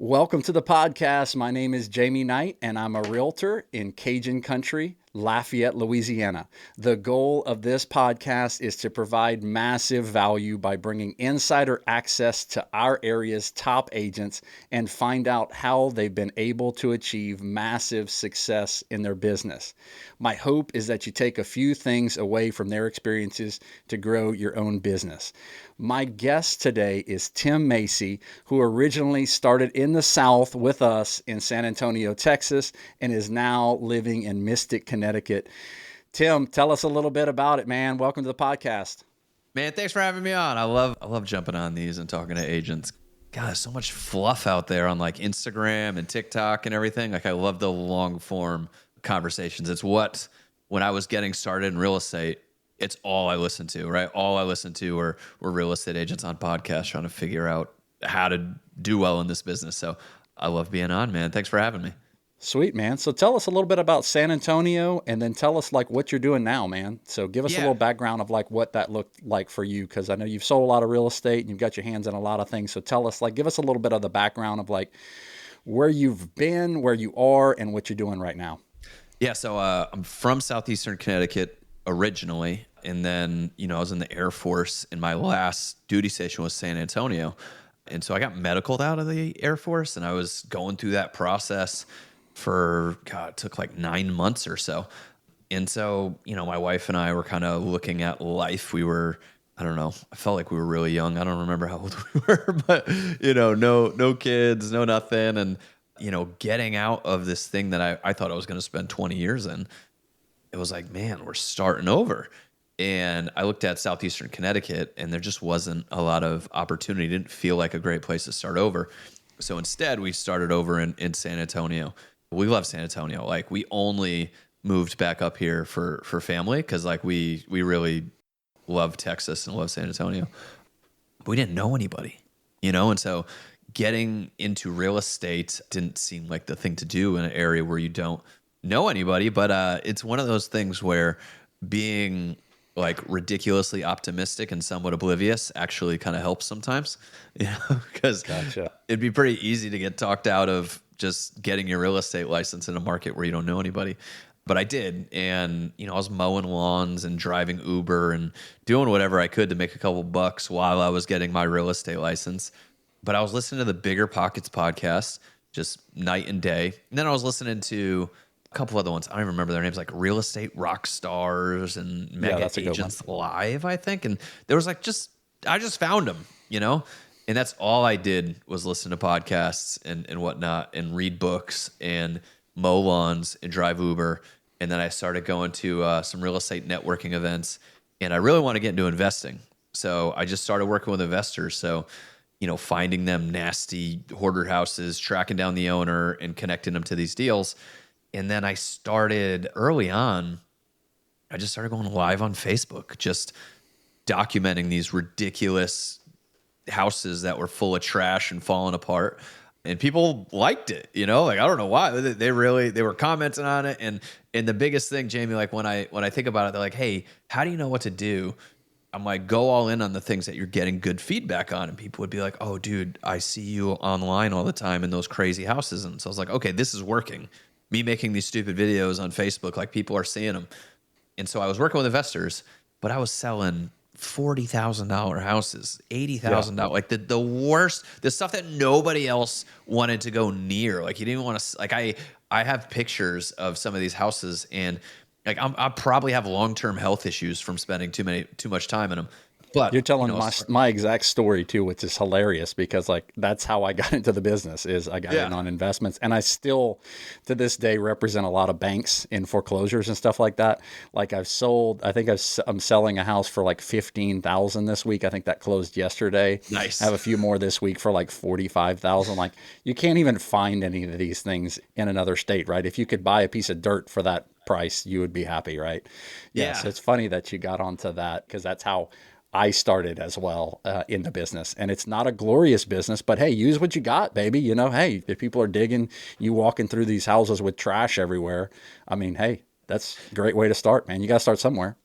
Welcome to the podcast. My name is Jamie Knight, and I'm a realtor in Cajun country, Lafayette, Louisiana. The goal of this podcast is to provide massive value by bringing insider access to our area's top agents and find out how they've been able to achieve massive success in their business. My hope is that you take a few things away from their experiences to grow your own business. My guest today is Tim Macy, who originally started in the South with us in San Antonio, Texas, and is now living in Mystic, Connecticut. Tim, tell us a little bit about it, man. Welcome to the podcast. Man, thanks for having me on. I love jumping on these and talking to agents. God, there's so much fluff out there on like Instagram and TikTok and everything. Like I love the long form conversations. It's what, when I was getting started in real estate, it's all I listened to, right? All I listened to were real estate agents on podcasts trying to figure out how to do well in this business. So I love being on, man. Thanks for having me. Sweet, man. So tell us a little bit about San Antonio and then tell us like what you're doing now, man. So give us a little background of like what that looked like for you. Cause I know you've sold a lot of real estate and you've got your hands in a lot of things. So tell us like, give us a little bit of the background of like where you've been, where you are and what you're doing right now. Yeah. So I'm from Southeastern Connecticut originally. And then, I was in the Air Force and my last duty station was San Antonio. And so I got medicaled out of the Air Force and I was going through that process for, it took like 9 months or so. And so, my wife and I were kind of looking at life. We were, I don't know, I felt like we were really young. I don't remember how old we were, but, no kids, no nothing. And, getting out of this thing that I thought I was going to spend 20 years in, it was like, man, we're starting over. And I looked at Southeastern Connecticut and there just wasn't a lot of opportunity. It didn't feel like a great place to start over. So instead we started over in San Antonio. We love San Antonio. Like we only moved back up here for family because like we really love Texas and love San Antonio. But we didn't know anybody, and so getting into real estate didn't seem like the thing to do in an area where you don't know anybody. But it's one of those things where being like ridiculously optimistic and somewhat oblivious actually kind of helps sometimes, because It'd be pretty easy to get talked out of just getting your real estate license in a market where you don't know anybody. But I did. And, I was mowing lawns and driving Uber and doing whatever I could to make a couple bucks while I was getting my real estate license. But I was listening to the Bigger Pockets podcast just night and day. And then I was listening to a couple other ones. I don't even remember their names, like Real Estate Rock Stars and Mega Agents Live, I think. And there was like I just found them, And that's all I did was listen to podcasts and whatnot and read books and mow lawns and drive Uber. And then I started going to some real estate networking events. And I really want to get into investing. So I just started working with investors. So, finding them nasty hoarder houses, tracking down the owner and connecting them to these deals. And then I started early on, I just started going live on Facebook, just documenting these ridiculous houses that were full of trash and falling apart. And people liked it, like, I don't know why. They were commenting on it. And the biggest thing, Jamie, like when I think about it, they're like, hey, how do you know what to do? I'm like, go all in on the things that you're getting good feedback on. And people would be like, oh, dude, I see you online all the time in those crazy houses. And so I was like, okay, this is working. Me making these stupid videos on Facebook, like people are seeing them. And so I was working with investors, but I was selling $40,000 houses, $80,000, like the worst, the stuff that nobody else wanted to go near. Like you didn't want to, like I have pictures of some of these houses and like I probably have long-term health issues from spending too much time in them. But you're telling my exact story too, which is hilarious because like that's how I got into the business is I got in on investments and I still to this day represent a lot of banks in foreclosures and stuff like that. Like I'm selling a house for like $15,000 this week. I think that closed yesterday. Nice. I have a few more this week for like $45,000. Like you can't even find any of these things in another state, right? If you could buy a piece of dirt for that price, you would be happy, right? Yeah. So it's funny that you got onto that because that's how I started as well in the business. And it's not a glorious business, but hey, use what you got, baby. Hey, if people are digging you walking through these houses with trash everywhere, I mean, hey, that's a great way to start, man. You got to start somewhere.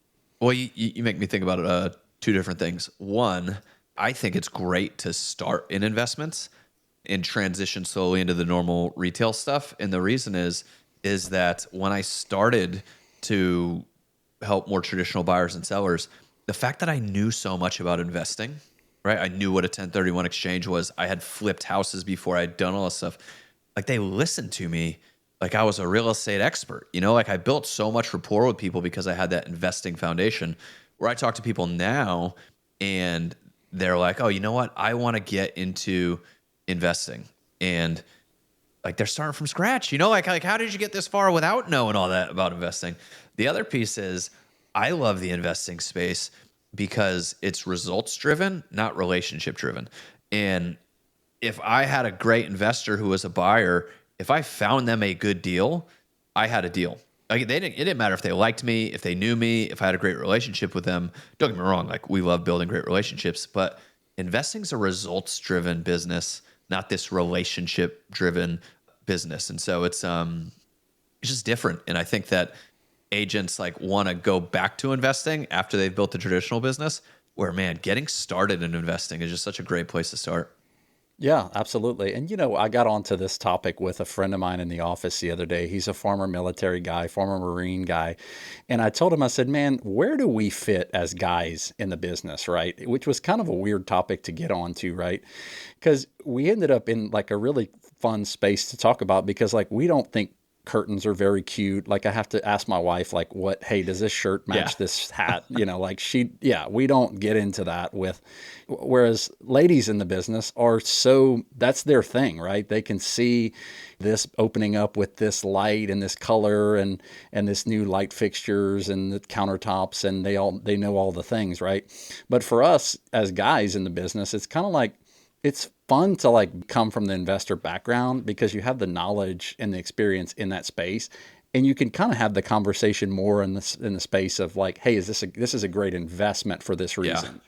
Well, you make me think about two different things. One, I think it's great to start in investments, and transition slowly into the normal retail stuff. And the reason is that when I started to help more traditional buyers and sellers, the fact that I knew so much about investing, right? I knew what a 1031 exchange was. I had flipped houses before. I'd done all this stuff. Like, they listened to me like I was a real estate expert. Like I built so much rapport with people because I had that investing foundation, where I talk to people now and they're like, oh, you know what? I want to get into investing. And like, they're starting from scratch, like how did you get this far without knowing all that about investing? The other piece is, I love the investing space because it's results driven, not relationship driven. And if I had a great investor who was a buyer, if I found them a good deal, I had a deal. Like, it didn't matter if they liked me, if they knew me, if I had a great relationship with them. Don't get me wrong, like, we love building great relationships, but investing's a results driven business, not this relationship driven business. And so it's just different. And I think that agents like want to go back to investing after they've built a traditional business, where, man, getting started in investing is just such a great place to start. Yeah, absolutely. And I got onto this topic with a friend of mine in the office the other day. He's a former military guy, former Marine guy. And I told him, I said, man, where do we fit as guys in the business, right? Which was kind of a weird topic to get onto, right? Because we ended up in like a really fun space to talk about, because like we don't think curtains are very cute. Like, I have to ask my wife, like, hey, does this shirt match this hat? Like we don't get into that whereas ladies in the business that's their thing, right? They can see this opening up with this light and this color and this new light fixtures and the countertops, and they know all the things, right? But for us as guys in the business, it's kind of like, it's fun to like come from the investor background, because you have the knowledge and the experience in that space, and you can kind of have the conversation more in the space of like, hey, this is a great investment for this reason,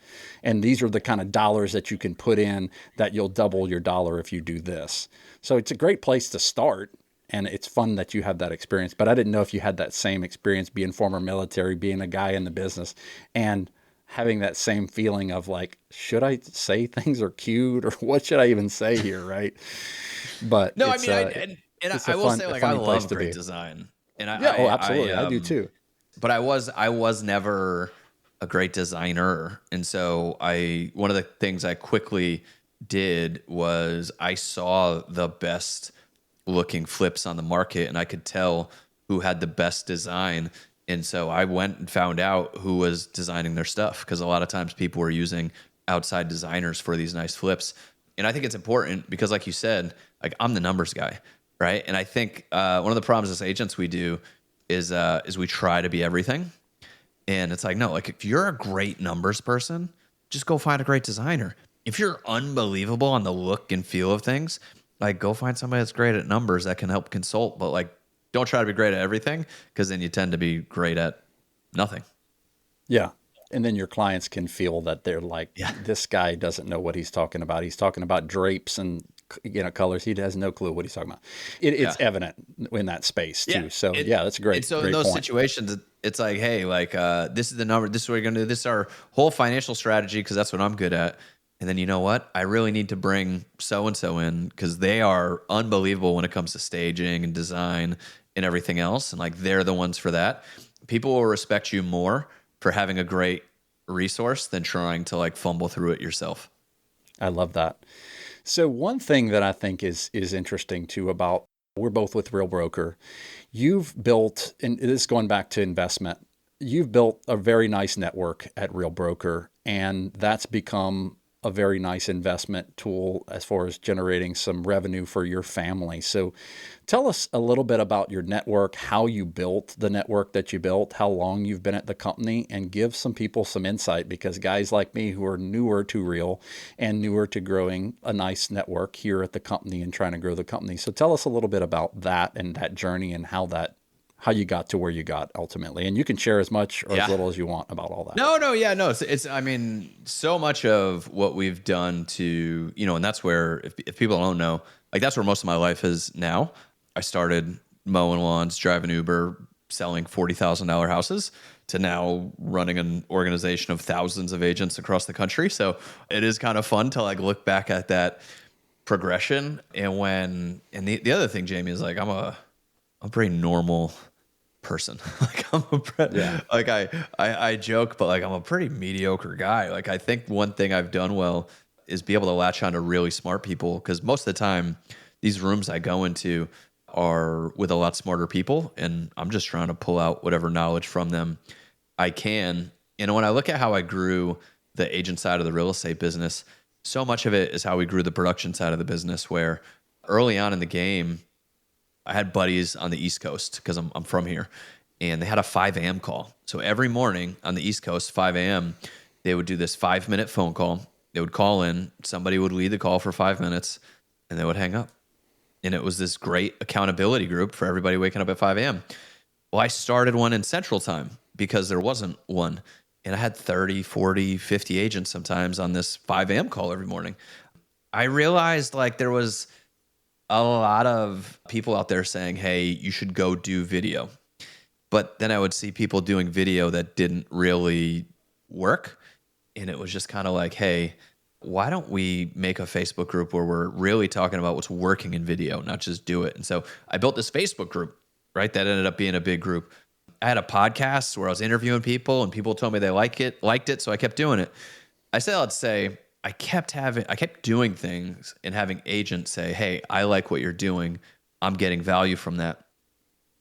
and these are the kind of dollars that you can put in that you'll double your dollar if you do this. So it's a great place to start, and it's fun that you have that experience. But I didn't know if you had that same experience, being former military, being a guy in the business, and having that same feeling of like, should I say things are cute, or what should I even say here, right? But No, it's, I will say, like, I love great design, and absolutely, I do too. But I was never a great designer, and so one of the things I quickly did was I saw the best looking flips on the market, and I could tell who had the best design. And so I went and found out who was designing their stuff, because a lot of times people were using outside designers for these nice flips. And I think it's important because, like you said, like, I'm the numbers guy, right? And I think one of the problems as agents we do is we try to be everything. And it's like, no, like, if you're a great numbers person, just go find a great designer. If you're unbelievable on the look and feel of things, like, go find somebody that's great at numbers that can help consult. But like, don't try to be great at everything, because then you tend to be great at nothing. Yeah. And then your clients can feel that they're like, this guy doesn't know what he's talking about. He's talking about drapes and colors. He has no clue what he's talking about. It's evident in that space too. So that's great. And so great in those point. situations, it's like, hey, like, this is the number. This is what we're going to do. This is our whole financial strategy, because that's what I'm good at. And then, you know what? I really need to bring so-and-so in, because they are unbelievable when it comes to staging and design and everything else. And like, they're the ones for that. People will respect you more for having a great resource than trying to like fumble through it yourself. I love that. So one thing that I think is interesting too about, we're both with Real Broker. You've built, and this is going back to investment, you've built a very nice network at Real Broker, and that's become a very nice investment tool as far as generating some revenue for your family. So tell us a little bit about your network, how you built the network that you built, how long you've been at the company, and give some people some insight, because guys like me who are newer to Real and newer to growing a nice network here at the company and trying to grow the company. So tell us a little bit about that and that journey, and how you got to where you got ultimately. And you can share as much or as little as you want about all that. No. It's I mean, so much of what we've done to, and that's where, if people don't know, like, that's where most of my life is now. I started mowing lawns, driving Uber, selling $40,000 houses, to now running an organization of thousands of agents across the country. So it is kind of fun to like look back at that progression. And the other thing, Jamie, is like I'm a pretty normal person. Like Yeah. like I joke, but like I'm a pretty mediocre guy. Like I think one thing I've done well is be able to latch on to really smart people, because most of the time these rooms I go into are with a lot smarter people, and I'm just trying to pull out whatever knowledge from them I can. And when I look at how I grew the agent side of the real estate business, so much of it is how we grew the production side of the business, where early on in the game, I had buddies on the East Coast because I'm from here, and they had a 5 a.m. call. So every morning on the East Coast, 5 a.m., they would do this 5-minute phone call. They would call in, somebody would lead the call for 5 minutes, and they would hang up. And it was this great accountability group for everybody waking up at 5 a.m. Well, I started one in Central Time because there wasn't one. And I had 30, 40, 50 agents sometimes on this 5 a.m. call every morning. I realized like there was a lot of people out there saying, hey, you should go do video. But then I would see people doing video that didn't really work. And it was just kind of like, hey, why don't we make a Facebook group where we're really talking about what's working in video, not just do it? And so I built this Facebook group, right? That ended up being a big group. I had a podcast where I was interviewing people, and people told me they liked it. So I kept doing it. I said, I'd say, I kept doing things and having agents say, hey, I like what you're doing. I'm getting value from that.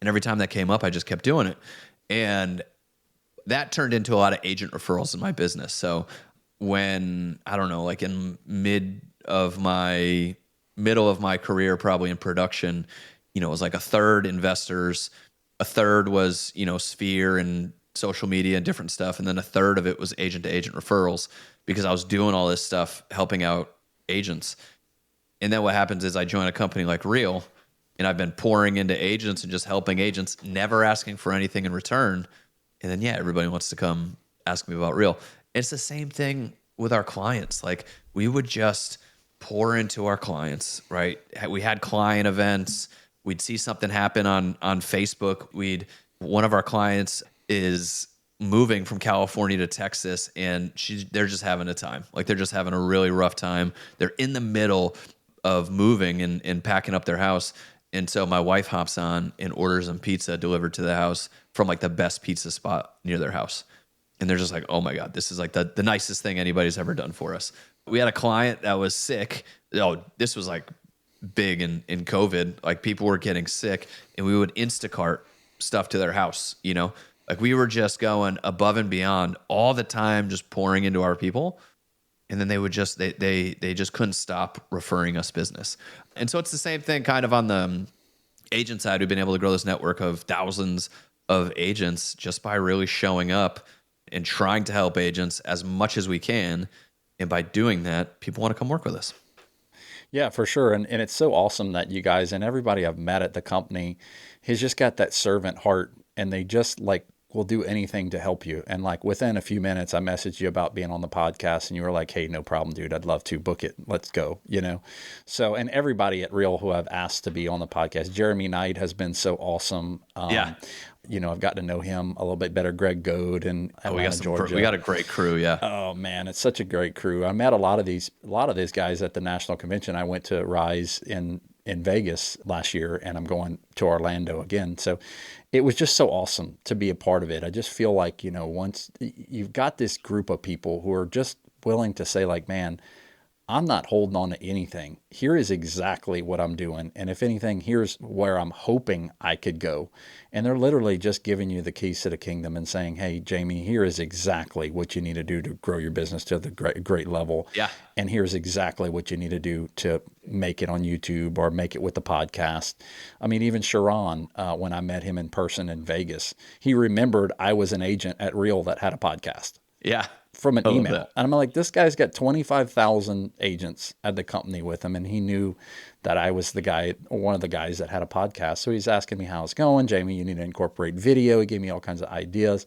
And every time that came up, I just kept doing it. And that turned into a lot of agent referrals in my business. So when, I don't know, like in middle of my career, probably in production, it was like a third investors, a third was, Sphere and social media and different stuff. And then a third of it was agent to agent referrals, because I was doing all this stuff, helping out agents. And then what happens is I join a company like Real, and I've been pouring into agents and just helping agents, never asking for anything in return. And then, everybody wants to come ask me about Real. It's the same thing with our clients. Like, we would just pour into our clients, right? We had client events. We'd see something happen on Facebook. One of our clients is moving from California to Texas, and they're just having a time. Like, they're just having a really rough time. They're in the middle of moving and packing up their house. And so my wife hops on and orders them pizza delivered to the house from like the best pizza spot near their house. And they're just like, oh my God, this is like the nicest thing anybody's ever done for us. We had a client that was sick. Oh, this was like big in COVID. Like, people were getting sick, and we would Instacart stuff to their house, Like, we were just going above and beyond all the time, just pouring into our people. And then they would just, they just couldn't stop referring us business. And so it's the same thing kind of on the agent side. We've been able to grow this network of thousands of agents just by really showing up and trying to help agents as much as we can. And by doing that, people want to come work with us. Yeah, for sure. And it's so awesome that you guys and everybody I've met at the company has just got that servant heart, and they just like will do anything to help you. And like within a few minutes, I messaged you about being on the podcast, and you were like, hey, no problem, dude. I'd love to book it. Let's go, So, and everybody at Real who I've asked to be on the podcast, Jeremy Knight has been so awesome. Yeah. I've gotten to know him a little bit better. Greg Goad and Atlanta, Georgia. We got a great crew. Yeah. Oh man, it's such a great crew. I met a lot of these guys at the national convention. I went to Rise in Vegas last year, and I'm going to Orlando again. So it was just so awesome to be a part of it. I just feel like, once you've got this group of people who are just willing to say like, man, I'm not holding on to anything. Here is exactly what I'm doing. And if anything, here's where I'm hoping I could go. And they're literally just giving you the keys to the kingdom and saying, hey, Jamie, here is exactly what you need to do to grow your business to the great level. Yeah. And here's exactly what you need to do to make it on YouTube or make it with the podcast. I mean, even Sharon, when I met him in person in Vegas, he remembered I was an agent at Real that had a podcast. Yeah. From an email. And I'm like, this guy's got 25,000 agents at the company with him. And he knew that I was one of the guys that had a podcast. So he's asking me how it's going. Jamie, you need to incorporate video. He gave me all kinds of ideas,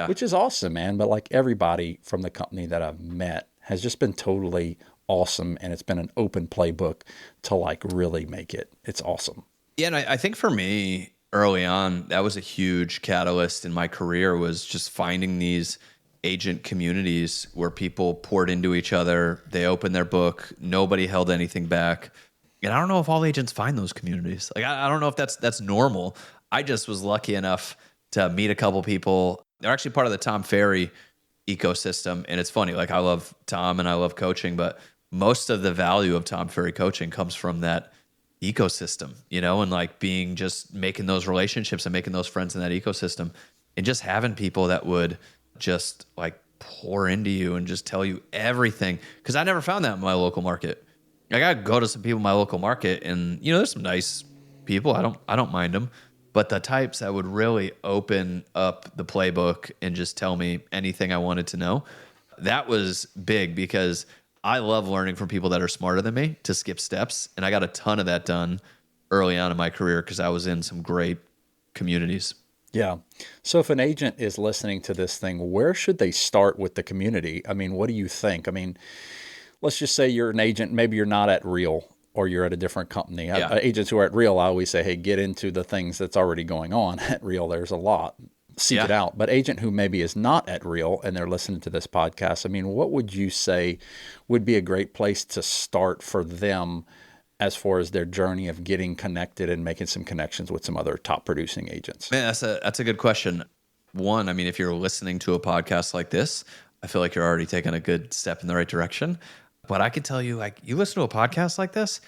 which is awesome, man. But like everybody from the company that I've met has just been totally awesome. And it's been an open playbook to like really make it. It's awesome. Yeah. And I think for me early on, that was a huge catalyst in my career, was just finding these agent communities where people poured into each other. They opened their book. Nobody held anything back. And I don't know if all agents find those communities. Like, I don't know if that's normal. I just was lucky enough to meet a couple people. They're actually part of the Tom Ferry ecosystem. And it's funny, like I love Tom and I love coaching, but most of the value of Tom Ferry coaching comes from that ecosystem, and like just making those relationships and making those friends in that ecosystem and just having people that would just like pour into you and just tell you everything. Cause I never found that in my local market. Like I go to some people in my local market and there's some nice people. I don't mind them, but the types that would really open up the playbook and just tell me anything I wanted to know, that was big because I love learning from people that are smarter than me to skip steps. And I got a ton of that done early on in my career because I was in some great communities. Yeah. So if an agent is listening to this thing, where should they start with the community? I mean, what do you think? I mean, let's just say you're an agent, maybe you're not at Real or you're at a different company. Yeah. Agents who are at Real, I always say, hey, get into the things that's already going on at Real. There's a lot. Seek it out. But agent who maybe is not at Real and they're listening to this podcast, I mean, what would you say would be a great place to start for them as far as their journey of getting connected and making some connections with some other top producing agents? Man, that's a good question. One, I mean, if you're listening to a podcast like this, I feel like you're already taking a good step in the right direction. But I could tell you, like, you listen to a podcast like this,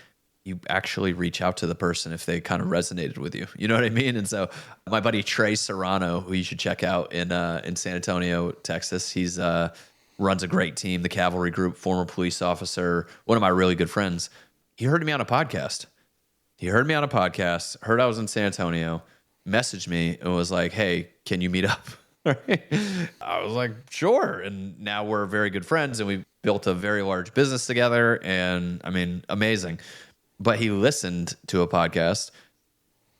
you actually reach out to the person if they kind of resonated with you. You know what I mean? And so my buddy Trey Serrano, who you should check out in San Antonio, Texas, he's runs a great team, the Cavalry Group, former police officer, one of my really good friends. He heard me on a podcast. Heard I was in San Antonio, messaged me and was like, hey, can you meet up? I was like, sure. And now we're very good friends and we built a very large business together. And I mean, amazing. But he listened to a podcast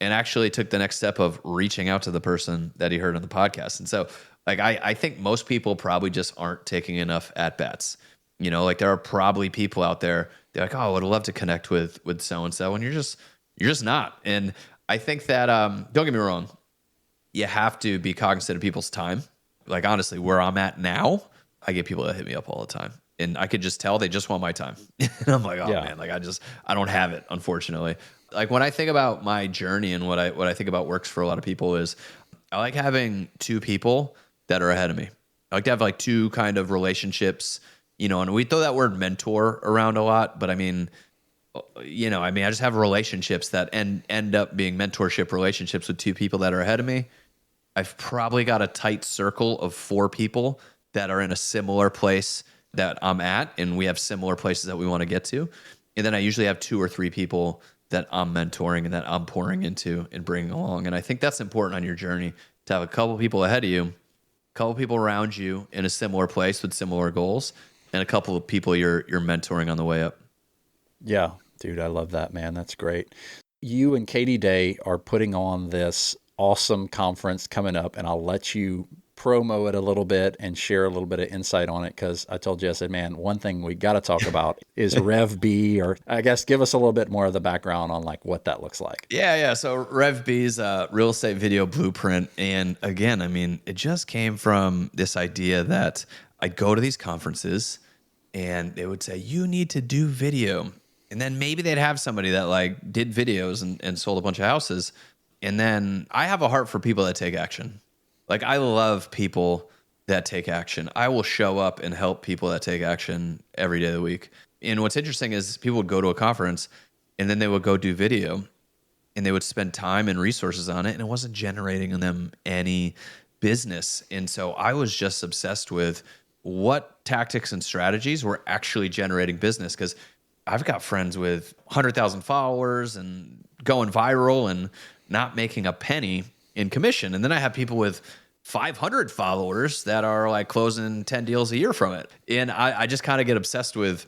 and actually took the next step of reaching out to the person that he heard on the podcast. And so like, I think most people probably just aren't taking enough at bats. Like there are probably people out there, they're like, oh, I would love to connect with so-and-so. And you're just not. And I think that, don't get me wrong, you have to be cognizant of people's time. Like honestly, where I'm at now, I get people that hit me up all the time. And I could just tell they just want my time. And I'm like, oh man, like I don't have it, unfortunately. Like when I think about my journey and what I think about works for a lot of people is I like having two people that are ahead of me. I like to have like two kind of relationships, and we throw that word mentor around a lot, but I mean, I just have relationships that end up being mentorship relationships with two people that are ahead of me. I've probably got a tight circle of 4 people that are in a similar place that I'm at, and we have similar places that we want to get to. And then I usually have 2 or 3 people that I'm mentoring and that I'm pouring into and bringing along. And I think that's important on your journey to have a couple people ahead of you, a couple people around you in a similar place with similar goals, and a couple of people you're mentoring on the way up. Yeah, dude, I love that, man. That's great. You and Katie Day are putting on this awesome conference coming up, and I'll let you promo it a little bit and share a little bit of insight on it, because I told you, I said, man, one thing we got to talk about is Rev B, or I guess give us a little bit more of the background on like what that looks like. Yeah. So Rev B is a real estate video blueprint. And again, I mean, it just came from this idea that I'd go to these conferences and they would say, you need to do video. And then maybe they'd have somebody that like did videos and sold a bunch of houses. And then I have a heart for people that take action. Like I love people that take action. I will show up and help people that take action every day of the week. And what's interesting is people would go to a conference and then they would go do video and they would spend time and resources on it, and it wasn't generating them any business. And so I was just obsessed with what tactics and strategies were actually generating business, because I've got friends with 100,000 followers and going viral and not making a penny in commission. And then I have people with 500 followers that are like closing 10 deals a year from it. And I just kind of get obsessed with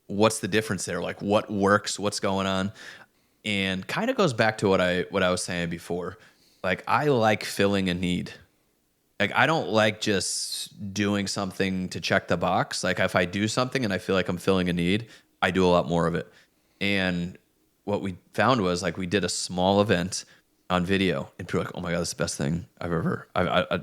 what's the difference there, like what works, what's going on. And kind of goes back to what I was saying before. Like I like filling a need. Like I don't like just doing something to check the box. Like if I do something and I feel like I'm filling a need, I do a lot more of it. And what we found was like we did a small event on video, and people are like, oh my God, this is the best thing I've ever,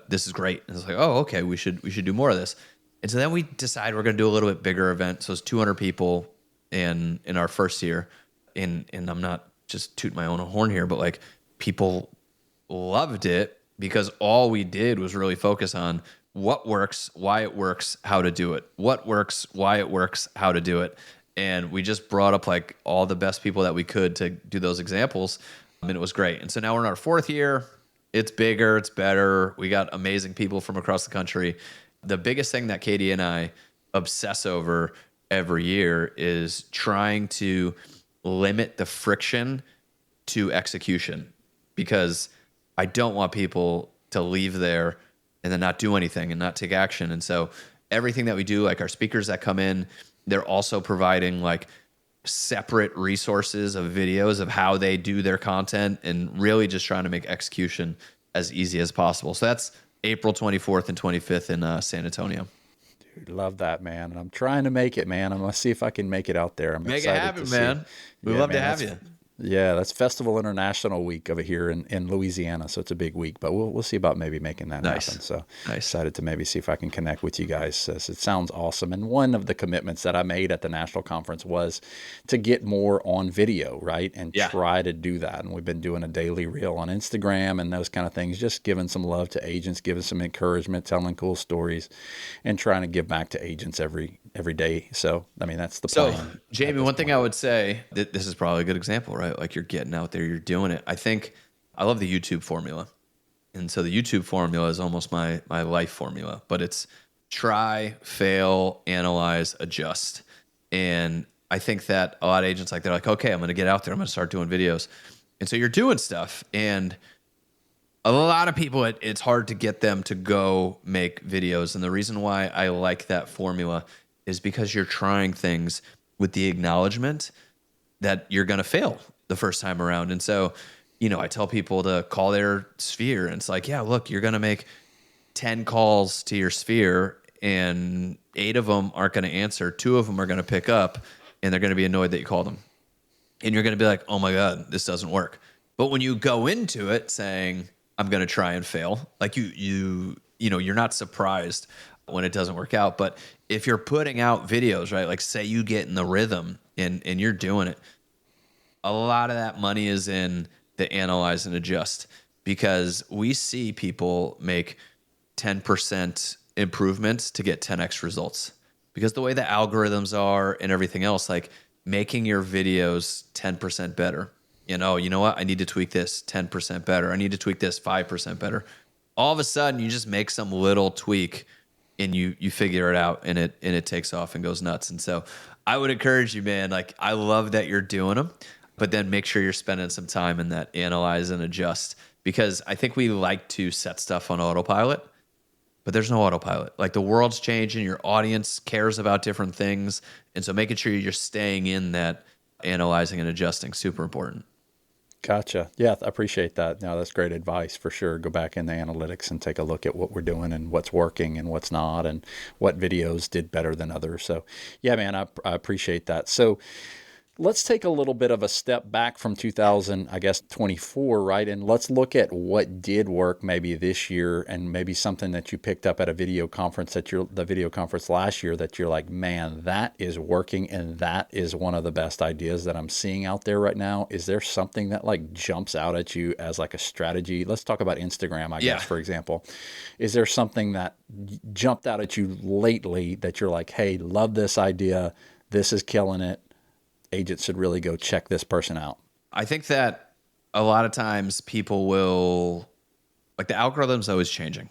this is great. And it's like, oh, okay, we should do more of this. And so then we decided we're going to do a little bit bigger event. So it's 200 people in our first year. And I'm not just tooting my own horn here, but like people loved it because all we did was really focus on what works, why it works, how to do it. What works, why it works, how to do it. And we just brought up like all the best people that we could to do those examples. And it was great. And so now we're in our fourth year. It's bigger, it's better. We got amazing people from across the country. The biggest thing that Katie and I obsess over every year is trying to limit the friction to execution, because I don't want people to leave there and then not do anything and not take action. And so everything that we do, like our speakers that come in, they're also providing like separate resources of videos of how they do their content, and really just trying to make execution as easy as possible. So that's April 24th and 25th in San Antonio. Dude, love that, man. And I'm trying to make it, man. I'm going to see if I can make it out there. I'm Make it excited happen, to man. see. We'd Yeah, love man, to have you. Yeah, that's Festival International Week over here in Louisiana, so it's a big week. But we'll see about maybe making that happen. So excited to maybe see if I can connect with you guys. It sounds awesome. And one of the commitments that I made at the national conference was to get more on video, right? And try to do that. And we've been doing a daily reel on Instagram and those kind of things, just giving some love to agents, giving some encouragement, telling cool stories, and trying to give back to agents every day. So, I mean, that's the plan. So, Jamie, one thing I would say, that this is probably a good example, right? Like you're getting out there, you're doing it. I think I love the YouTube formula. And so the YouTube formula is almost my life formula, but it's try, fail, analyze, adjust. And I think that a lot of agents, like, they're like, okay, I'm going to get out there. I'm going to start doing videos. And so you're doing stuff. And a lot of people, it's hard to get them to go make videos. And the reason why I like that formula is because you're trying things with the acknowledgement that you're going to fail the first time around. And so, you know, I tell people to call their sphere, and it's like, yeah, look, you're going to make 10 calls to your sphere and 8 of them aren't going to answer. 2 of them are going to pick up and they're going to be annoyed that you called them. And you're going to be like, oh my God, this doesn't work. But when you go into it saying, I'm going to try and fail, like you know, you're not surprised when it doesn't work out. But if you're putting out videos, right, like say you get in the rhythm and you're doing it, a lot of that money is in the analyze and adjust, because we see people make 10% improvements to get 10x results, because the way the algorithms are and everything else, like making your videos 10% better. You know what? I need to tweak this 10% better. I need to tweak this 5% better. All of a sudden, you just make some little tweak and you figure it out, and it takes off and goes nuts. And so I would encourage you, man, like I love that you're doing them, but then make sure you're spending some time in that analyze and adjust, because I think we like to set stuff on autopilot, but there's no autopilot. Like the world's changing, your audience cares about different things. And so making sure you're staying in that analyzing and adjusting, super important. Gotcha. Yeah, I appreciate that. No, that's great advice for sure. Go back in the analytics and take a look at what we're doing and what's working and what's not, and what videos did better than others. So yeah, man, I appreciate that. So let's take a little bit of a step back from 2024, right? And let's look at what did work maybe this year, and maybe something that you picked up at a video conference the video conference last year that you're like, man, that is working, and that is one of the best ideas that I'm seeing out there right now. Is there something that like jumps out at you as like a strategy? Let's talk about Instagram, I guess, for example. Is there something that jumped out at you lately that you're like, hey, love this idea, this is killing it, agents should really go check this person out? I think that a lot of times people will, like the algorithm's always changing.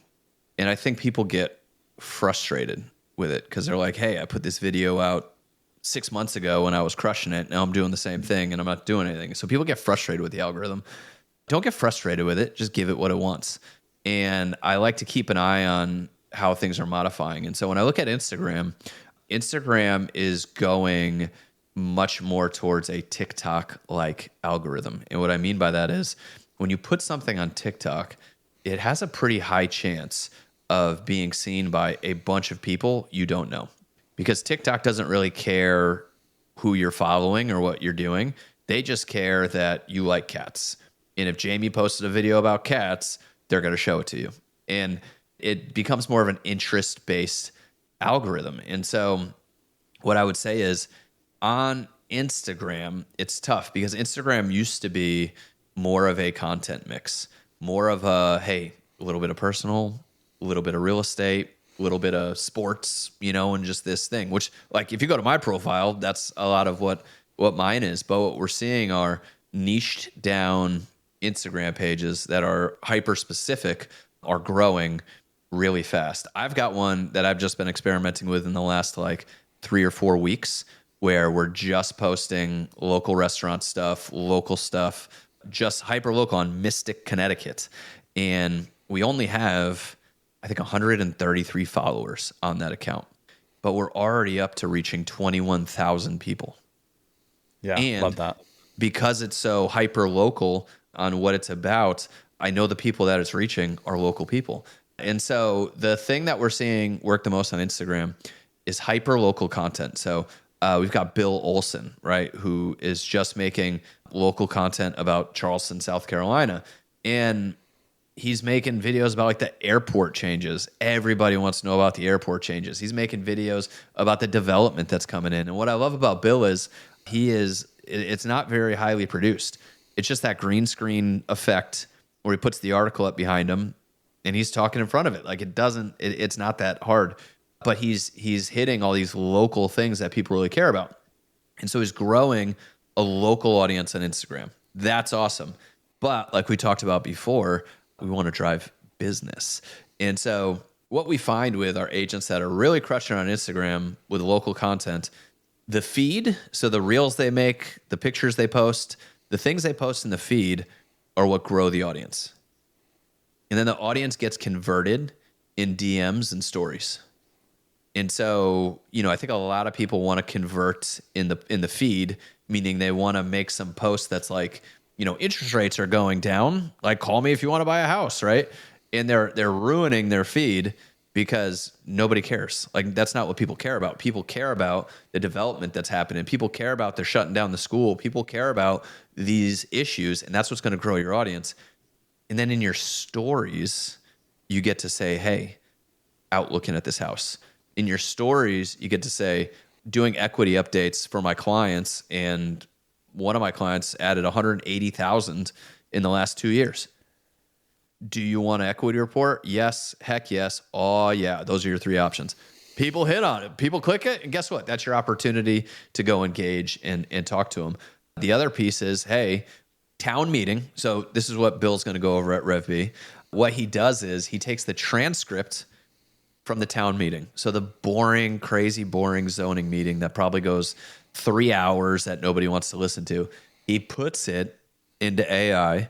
And I think people get frustrated with it because they're like, hey, I put this video out 6 months ago when I was crushing it. Now I'm doing the same thing and I'm not doing anything. So people get frustrated with the algorithm. Don't get frustrated with it. Just give it what it wants. And I like to keep an eye on how things are modifying. And so when I look at Instagram is going much more towards a TikTok-like algorithm. And what I mean by that is when you put something on TikTok, it has a pretty high chance of being seen by a bunch of people you don't know. Because TikTok doesn't really care who you're following or what you're doing. They just care that you like cats. And if Jamie posted a video about cats, they're going to show it to you. And it becomes more of an interest-based algorithm. And so what I would say is on Instagram, it's tough because Instagram used to be more of a content mix, more of a, hey, a little bit of personal, a little bit of real estate, a little bit of sports, and just this thing, which like if you go to my profile, that's a lot of what mine is. But what we're seeing are niched down Instagram pages that are hyper specific are growing really fast. I've got one that I've just been experimenting with in the last like 3 or 4 weeks where we're just posting local restaurant stuff, local stuff, just hyper local on Mystic, Connecticut. And we only have, I think, 133 followers on that account, but we're already up to reaching 21,000 people. Yeah, And love that. because it's so hyper local on what it's about, I know the people that it's reaching are local people. And so the thing that we're seeing work the most on Instagram is hyper local content. So we've got Bill Olson, right, who is just making local content about Charleston, South Carolina. And he's making videos about like the airport changes. Everybody wants to know about the airport changes. He's making videos about the development that's coming in. And what I love about Bill is it's not very highly produced. It's just that green screen effect where he puts the article up behind him and he's talking in front of it. Like it's not that hard, but he's hitting all these local things that people really care about. And so he's growing a local audience on Instagram. That's awesome. But like we talked about before, we want to drive business. And so what we find with our agents that are really crushing on Instagram with local content, the feed, so the reels they make, the pictures they post, the things they post in the feed are what grow the audience. And then the audience gets converted in DMs and stories. And so, I think a lot of people want to convert in the feed, meaning they want to make some post that's like, interest rates are going down. Like, call me if you want to buy a house, right? And they're ruining their feed because nobody cares. Like, that's not what people care about. People care about the development that's happening. People care about they're shutting down the school. People care about these issues, and that's what's going to grow your audience. And then in your stories, you get to say, hey, out looking at this house. In your stories, you get to say, doing equity updates for my clients, and one of my clients added 180,000 in the last 2 years. Do you want an equity report? Yes. Heck yes. Oh yeah. Those are your 3 options. People hit on it. People click it. And guess what? That's your opportunity to go engage and talk to them. The other piece is, hey, town meeting. So this is what Bill's going to go over at RevB. What he does is he takes the transcript from the town meeting. So the boring, crazy, boring zoning meeting that probably goes 3 hours that nobody wants to listen to. He puts it into AI,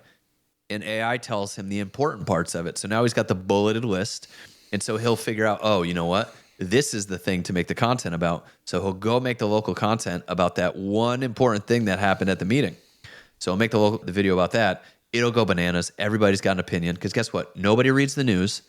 and AI tells him the important parts of it. So now he's got the bulleted list. And so he'll figure out, oh, you know what? This is the thing to make the content about. So he'll go make the local content about that one important thing that happened at the meeting. So he'll make the video about that. It'll go bananas. Everybody's got an opinion. Because guess what? Nobody reads the news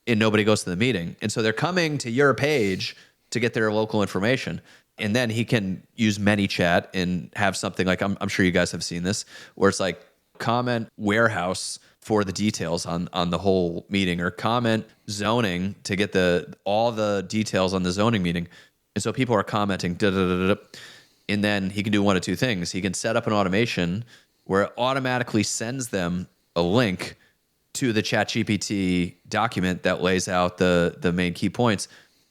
and nobody goes to the meeting. And so they're coming to your page to get their local information. And then he can use ManyChat and have something like, I'm sure you guys have seen this, where it's like comment warehouse for the details on the whole meeting, or comment zoning to get all the details on the zoning meeting. And so people are commenting, and then he can do one of 2 things. He can set up an automation where it automatically sends them a link to the ChatGPT document that lays out the main key points,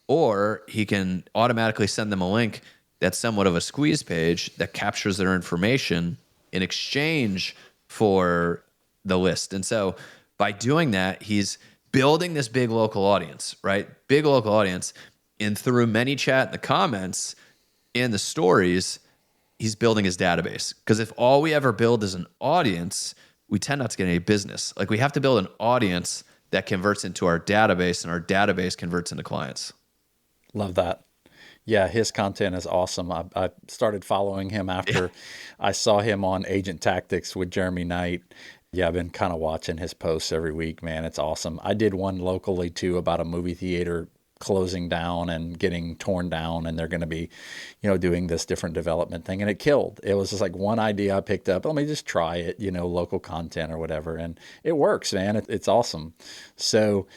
or he can automatically send them a link that's somewhat of a squeeze page that captures their information in exchange for the list. And so by doing that, he's building this big local audience, right? Big local audience. And through ManyChat in the comments and the stories, he's building his database. Because if all we ever build is an audience, we tend not to get any business. Like, we have to build an audience that converts into our database, and our database converts into clients. Love that. Yeah, his content is awesome. I started following him after I saw him on Agent Tactics with Jeremy Knight. Yeah, I've been kind of watching his posts every week, man. It's awesome. I did one locally too about a movie theater closing down and getting torn down, and they're going to be, doing this different development thing. And it killed. It was just like one idea I picked up. Let me just try it, local content or whatever. And it works, man. It's awesome. So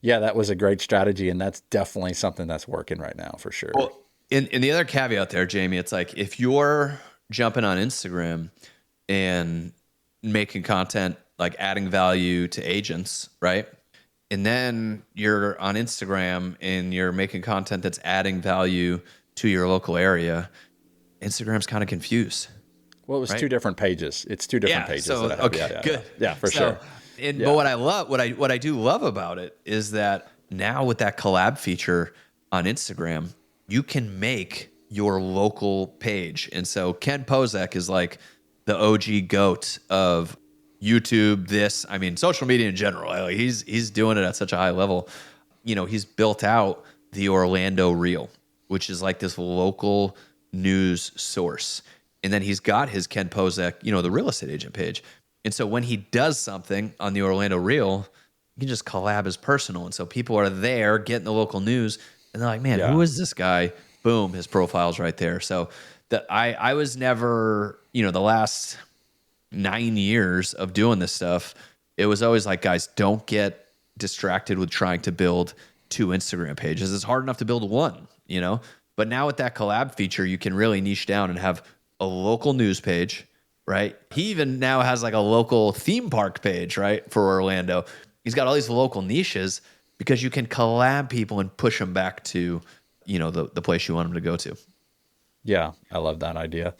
yeah, that was a great strategy. And that's definitely something that's working right now for sure. Well, in the other caveat there, Jamie, it's like if you're jumping on Instagram and making content, like adding value to agents, right? And then you're on Instagram and you're making content that's adding value to your local area, Instagram's kind of confused. Well, it was right? two different pages. It's two different pages. So, that I have. okay, good. Yeah, for sure. But what I do love about it is that now with that collab feature on Instagram, you can make your local page. And so Ken Pozek is like the OG goat of YouTube, social media in general. Like he's doing it at such a high level. He's built out the Orlando Reel, which is like this local news source. And then he's got his Ken Pozek, the real estate agent page. And so when he does something on the Orlando Reel, you can just collab as personal. And so people are there getting the local news and they're like, man, who is this guy? Boom, his profile's right there. So I was never, the last 9 years of doing this stuff, it was always like, guys, don't get distracted with trying to build 2 Instagram pages. It's hard enough to build one, but now with that collab feature, you can really niche down and have a local news page, right? He even now has like a local theme park page, right? For Orlando. He's got all these local niches because you can collab people and push them back to, the place you want them to go to. Yeah, I love that idea.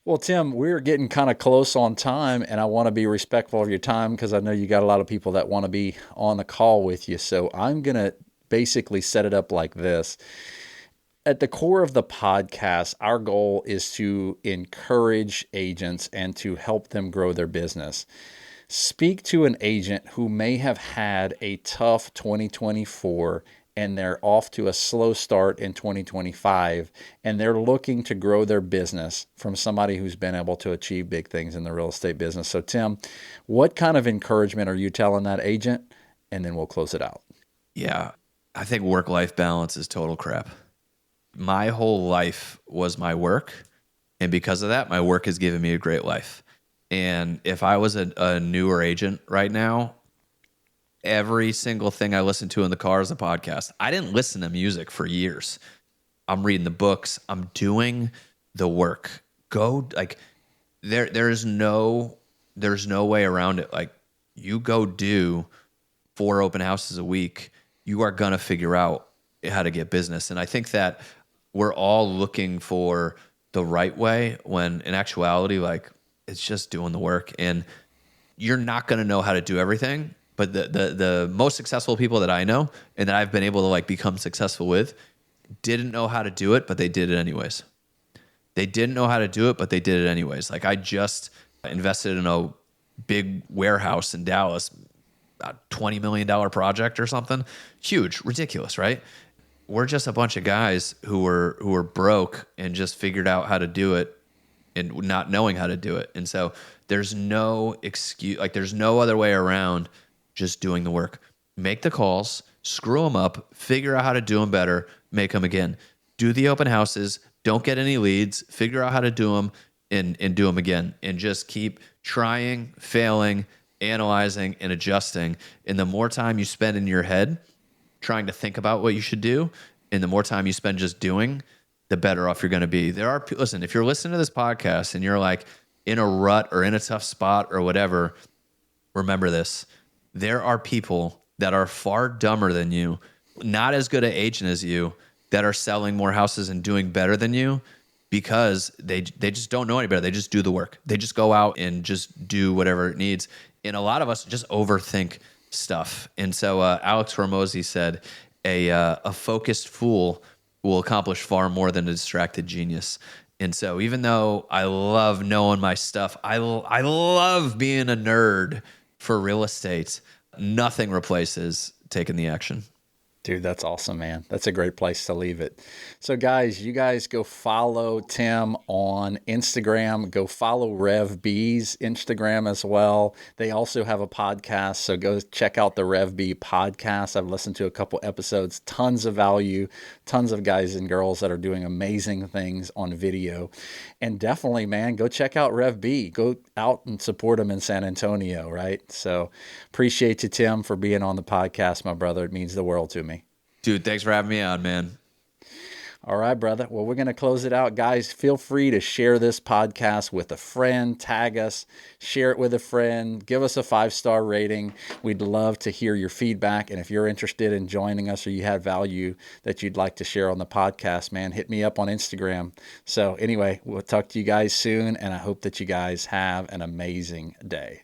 Well, Tim, we're getting kind of close on time, and I want to be respectful of your time because I know you got a lot of people that want to be on the call with you. So I'm going to basically set it up like this. At the core of the podcast, our goal is to encourage agents and to help them grow their business. Speak to an agent who may have had a tough 2024 and they're off to a slow start in 2025, and they're looking to grow their business from somebody who's been able to achieve big things in the real estate business. So, Tim, what kind of encouragement are you telling that agent? And then we'll close it out. Yeah, I think work-life balance is total crap. My whole life was my work, and because of that, my work has given me a great life. And if I was a newer agent right now, every single thing I listen to in the car is a podcast. I didn't listen to music for years. I'm reading the books. I'm doing the work. There's no way around it. Like, you go do 4 open houses a week, you are gonna figure out how to get business. And I think that we're all looking for the right way when in actuality, like, it's just doing the work. And you're not gonna know how to do everything. But the most successful people that I know and that I've been able to like become successful with didn't know how to do it, but they did it anyways. They didn't know how to do it, but they did it anyways. Like, I just invested in a big warehouse in Dallas, a $20 million project or something. Huge, ridiculous, right? We're just a bunch of guys who were broke and just figured out how to do it and not knowing how to do it. And so there's no excuse, like there's no other way around just doing the work. Make the calls, screw them up, figure out how to do them better, make them again. Do the open houses, don't get any leads, figure out how to do them and do them again. And just keep trying, failing, analyzing, and adjusting. And the more time you spend in your head trying to think about what you should do, and the more time you spend just doing, the better off you're going to be. Listen, if you're listening to this podcast and you're like in a rut or in a tough spot or whatever, remember this. There are people that are far dumber than you, not as good an agent as you, that are selling more houses and doing better than you because they just don't know any better. They just do the work. They just go out and just do whatever it needs. And a lot of us just overthink stuff. And so Alex Hormozy said, a focused fool will accomplish far more than a distracted genius. And so even though I love knowing my stuff, I love being a nerd for real estate, nothing replaces taking the action. Dude, that's awesome, man. That's a great place to leave it. So, guys, you guys go follow Tim on Instagram. Go follow Rev B's Instagram as well. They also have a podcast, so go check out the Rev B podcast. I've listened to a couple episodes, tons of value, tons of guys and girls that are doing amazing things on video. And definitely, man, go check out Rev B. Go out and support them in San Antonio, right? So, appreciate you, Tim, for being on the podcast, my brother. It means the world to me. Dude, thanks for having me on, man. All right, brother. Well, we're going to close it out. Guys, feel free to share this podcast with a friend, tag us, share it with a friend, give us a 5-star rating. We'd love to hear your feedback. And if you're interested in joining us or you have value that you'd like to share on the podcast, man, hit me up on Instagram. So anyway, we'll talk to you guys soon. And I hope that you guys have an amazing day.